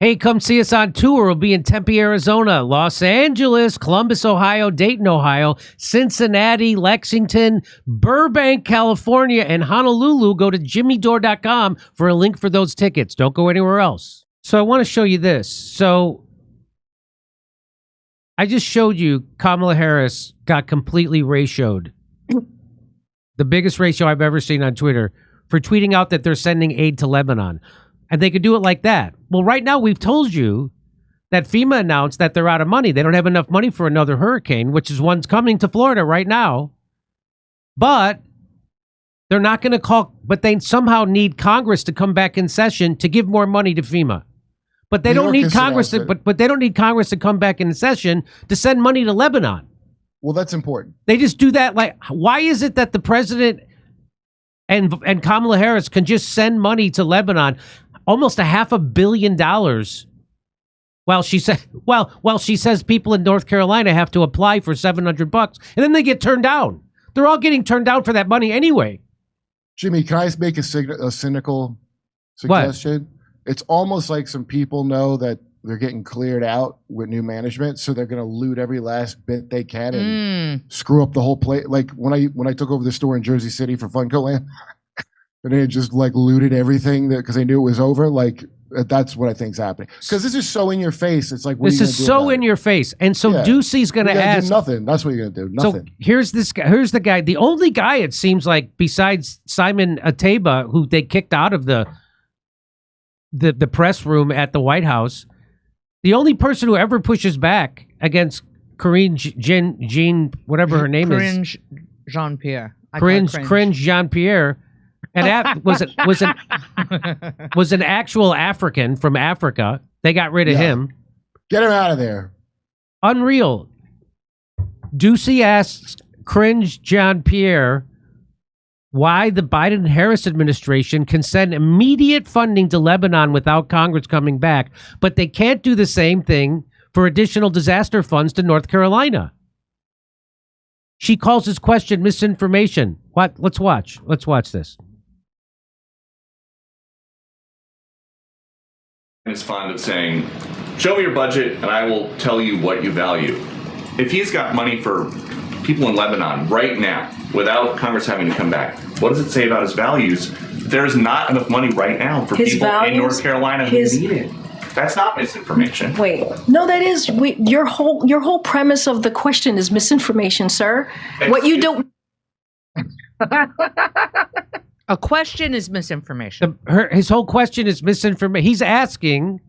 Hey, come see us on tour. We'll be in Tempe, Arizona, Los Angeles, Columbus, Ohio, Dayton, Ohio, Cincinnati, Lexington, Burbank, California, and Honolulu. Go to jimmydore.com for a link for those tickets. Don't go anywhere else. So I want to show you this. So I just showed you Kamala Harris got completely ratioed. The biggest ratio I've ever seen on Twitter for tweeting out that they're sending aid to Lebanon. And they could do it like that. Well, right now we've told you that FEMA announced that they're out of money. They don't have enough money for another hurricane, which is one's coming to Florida right now. But they're not going to call, but they somehow need Congress to come back in session to give more money to FEMA. But they don't need Congress to, but they don't need Congress to come back in session to send money to Lebanon. Well, that's important. They just do that. Like, why is it that the president and Kamala Harris can just send money to Lebanon, almost $500 million, while she says people in North Carolina have to apply for $700, and then they get turned down. They're all getting turned down for that money anyway. Jimmy, can I make a cynical suggestion? What? It's almost like some people know that they're getting cleared out with new management, so they're going to loot every last bit they can and screw up the whole place. Like when I took over the store in Jersey City for Funko Land, and they just like looted everything because they knew it was over. Like that's what I think is happening. Because this is so in your face. It's like, what this is so in your face, and so Ducey's going to ask nothing. That's what you're going to do. Nothing. So here's this guy. Here's the guy. The only guy it seems like besides Simon Ateba, who they kicked out of the press room at the White House. The only person who ever pushes back against Karine Jean, whatever her name is, Jean-Pierre. Karine Jean-Pierre, and was an actual African from Africa. They got rid of him. Get him out of there. Unreal. Ducey asks Karine Jean-Pierre why the Biden-Harris administration can send immediate funding to Lebanon without Congress coming back, but they can't do the same thing for additional disaster funds to North Carolina. She calls this question misinformation. What? Let's watch. Let's watch this. It's fond of saying, show me your budget and I will tell you what you value. If he's got money for people in Lebanon right now, without Congress having to come back, what does it say about his values? There's not enough money right now for people in North Carolina who need it. That's not misinformation. Wait, no, that is your whole premise of the question is misinformation, sir. What you don't. A question is misinformation. His whole question is misinformation. He's asking,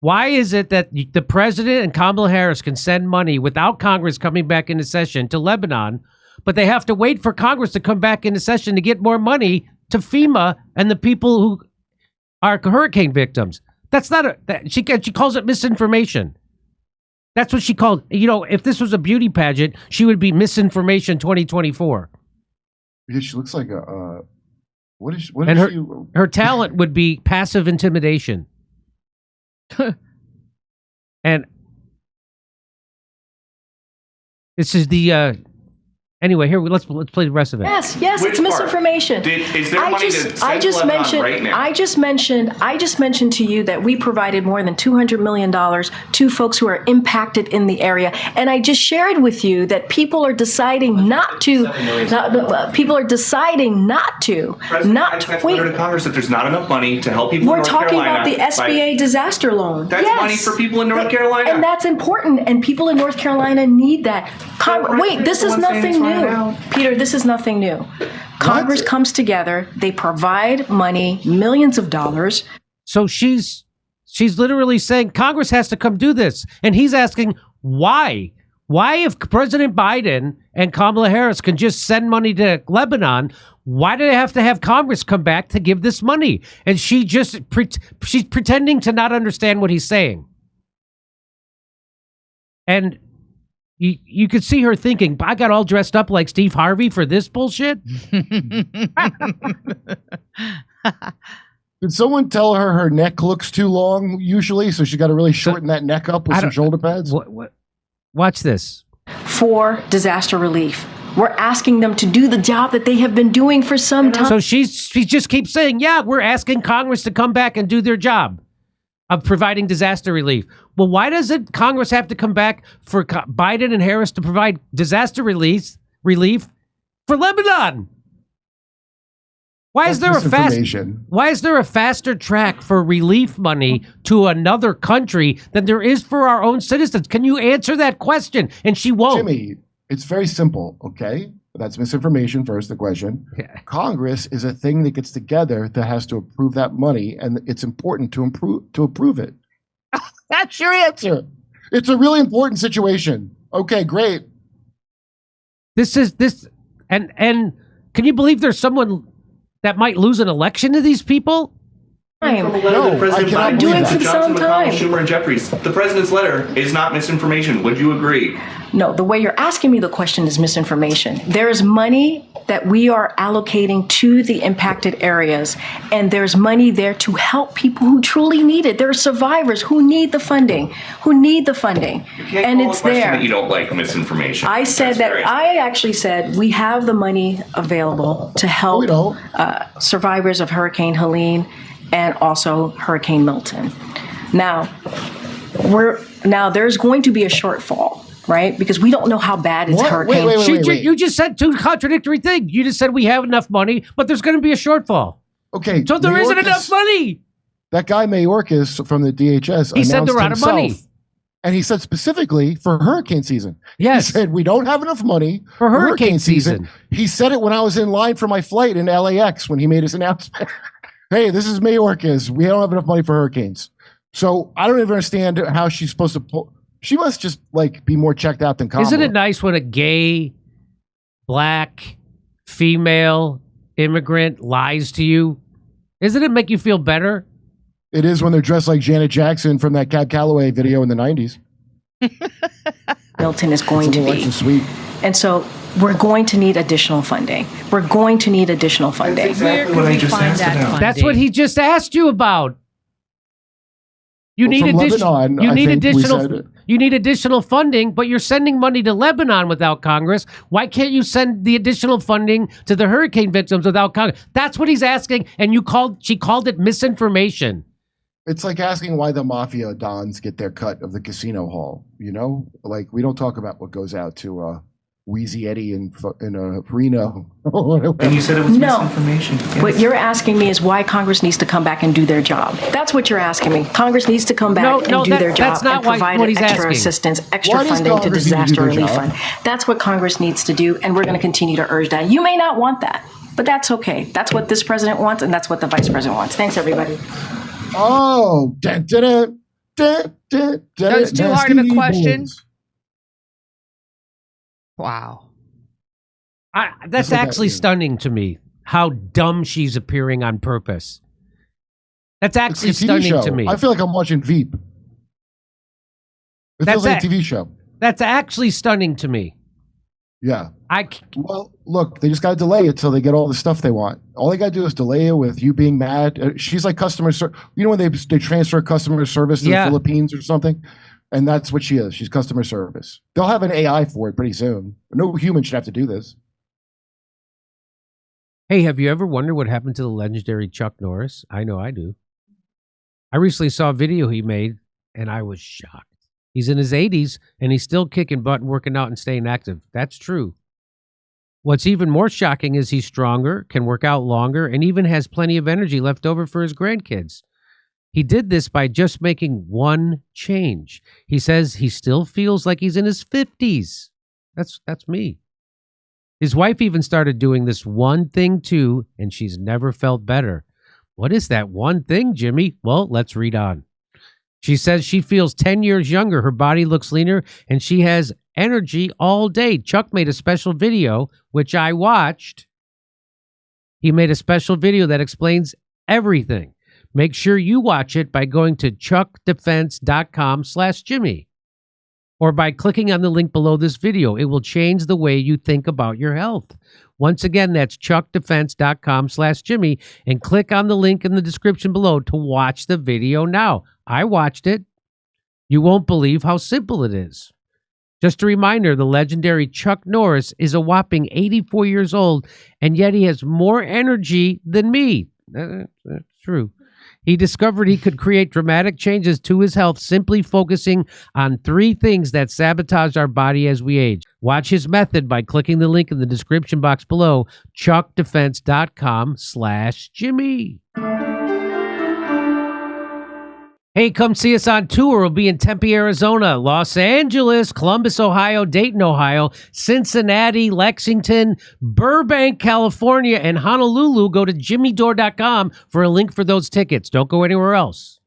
why is it that the president and Kamala Harris can send money without Congress coming back into session to Lebanon, but they have to wait for Congress to come back into session to get more money to FEMA and the people who are hurricane victims? That's not she calls it misinformation. That's what she called. You know, if this was a beauty pageant, she would be Misinformation 2024. Yeah, she looks like a her talent would be passive intimidation. And this is the anyway, here let's play the rest of it. Yes, it's misinformation. Is there money to send Lebanon right now? I just mentioned to you that we provided more than $200 million to folks who are impacted in the area, and I just shared with you that people are deciding not to. People are deciding not to. Wait. To Congress that there's not enough money to help people. We're in North talking Carolina about the SBA disaster loan. That's money for people in North Carolina, and that's important. And people in North Carolina need that. Wait, this is nothing new. Peter, this is nothing new. Congress comes together, they provide money, millions of dollars. So she's literally saying Congress has to come do this. And he's asking why? Why, if President Biden and Kamala Harris can just send money to Lebanon, why do they have to have Congress come back to give this money? And she's pretending to not understand what he's saying. And you could see her thinking, I got all dressed up like Steve Harvey for this bullshit. Did someone tell her neck looks too long usually, so she got to really shorten that neck up with some shoulder pads? Watch this. For disaster relief. We're asking them to do the job that they have been doing for some time. So she just keeps saying, yeah, we're asking Congress to come back and do their job. of providing disaster relief. Well, why doesn't Congress have to come back for Biden and Harris to provide disaster relief for Lebanon? Why is there a faster track for relief money to another country than there is for our own citizens? Can you answer that question? And she won't. Jimmy, it's very simple, okay? That's misinformation first, the question. Yeah. Congress is a thing that gets together that has to approve that money, and it's important to approve it. That's your answer. It's a really important situation. Okay, great. And can you believe there's someone that might lose an election to these people? From a letter that President Biden doing sent for to some Johnson, time. McConnell, Schumer, and Jeffries. The president's letter is not misinformation. Would you agree? No, the way you're asking me the question is misinformation. There is money that we are allocating to the impacted areas, and there's money there to help people who truly need it. There are survivors who need the funding, and it's there. That you don't like misinformation. I said that. I actually said we have the money available to help survivors of Hurricane Helene and also Hurricane Milton. Now, there's going to be a shortfall, right? Because we don't know how bad it's hurricane. Wait. You just said two contradictory things. You just said we have enough money, but there's going to be a shortfall. Okay. So there isn't enough money. That guy Mayorkas from the DHS He said they're out of money. And he said specifically for hurricane season. Yes. He said, we don't have enough money for hurricane season. He said it when I was in line for my flight in LAX when he made his announcement. Hey, this is Mayorkas. We don't have enough money for hurricanes. So I don't even understand how she's supposed to pull. She must just be more checked out than Kamala. Isn't it nice when a gay, black, female immigrant lies to you? Doesn't it make you feel better? It is when they're dressed like Janet Jackson from that Cab Calloway video in the 90s. Milton is going to be. Sweet. And so we're going to need additional funding. That's exactly what I just asked about. That's what he just asked you about. You need additional funding, but you're sending money to Lebanon without Congress. Why can't you send the additional funding to the hurricane victims without Congress? That's what he's asking, and she called it misinformation. It's like asking why the mafia dons get their cut of the casino hall. You know, we don't talk about what goes out to Wheezy Eddie in Reno. And you said it was misinformation. Yes. What you're asking me is why Congress needs to come back and do their job. That's what you're asking me. Congress needs to come back and do their job and provide extra assistance, extra funding to disaster relief fund. That's what Congress needs to do, and we're going to continue to urge that. You may not want that, but that's okay. That's what this president wants, and that's what the vice president wants. Thanks, everybody. Oh, That was too hard of a question. Wow. That's actually stunning to me, how dumb she's appearing on purpose. That's actually stunning to me. I feel like I'm watching Veep. It feels like a TV show. That's actually stunning to me. Yeah. Well, look, they just got to delay it till they get all the stuff they want. All they got to do is delay it with you being mad. She's like customer service. You know when they transfer customer service to the Philippines or something? And that's what she is. She's customer service. They'll have an AI for it pretty soon. No human should have to do this. Hey, have you ever wondered what happened to the legendary Chuck Norris? I know I do. I recently saw a video he made, and I was shocked. He's in his 80s, and he's still kicking butt and working out and staying active. That's true. What's even more shocking is he's stronger, can work out longer, and even has plenty of energy left over for his grandkids. He did this by just making one change. He says he still feels like he's in his 50s. That's me. His wife even started doing this one thing too, and she's never felt better. What is that one thing, Jimmy? Well, let's read on. She says she feels 10 years younger. Her body looks leaner, and she has energy all day. Chuck made a special video, which I watched. He made a special video that explains everything. Make sure you watch it by going to chuckdefense.com/Jimmy or by clicking on the link below this video. It will change the way you think about your health. Once again, that's chuckdefense.com/Jimmy and click on the link in the description below to watch the video now. I watched it. You won't believe how simple it is. Just a reminder, the legendary Chuck Norris is a whopping 84 years old, and yet he has more energy than me. That's true. He discovered he could create dramatic changes to his health simply focusing on 3 things that sabotage our body as we age. Watch his method by clicking the link in the description box below, chuckdefense.com/Jimmy. Hey, come see us on tour. We'll be in Tempe, Arizona, Los Angeles, Columbus, Ohio, Dayton, Ohio, Cincinnati, Lexington, Burbank, California, and Honolulu. Go to jimmydore.com for a link for those tickets. Don't go anywhere else.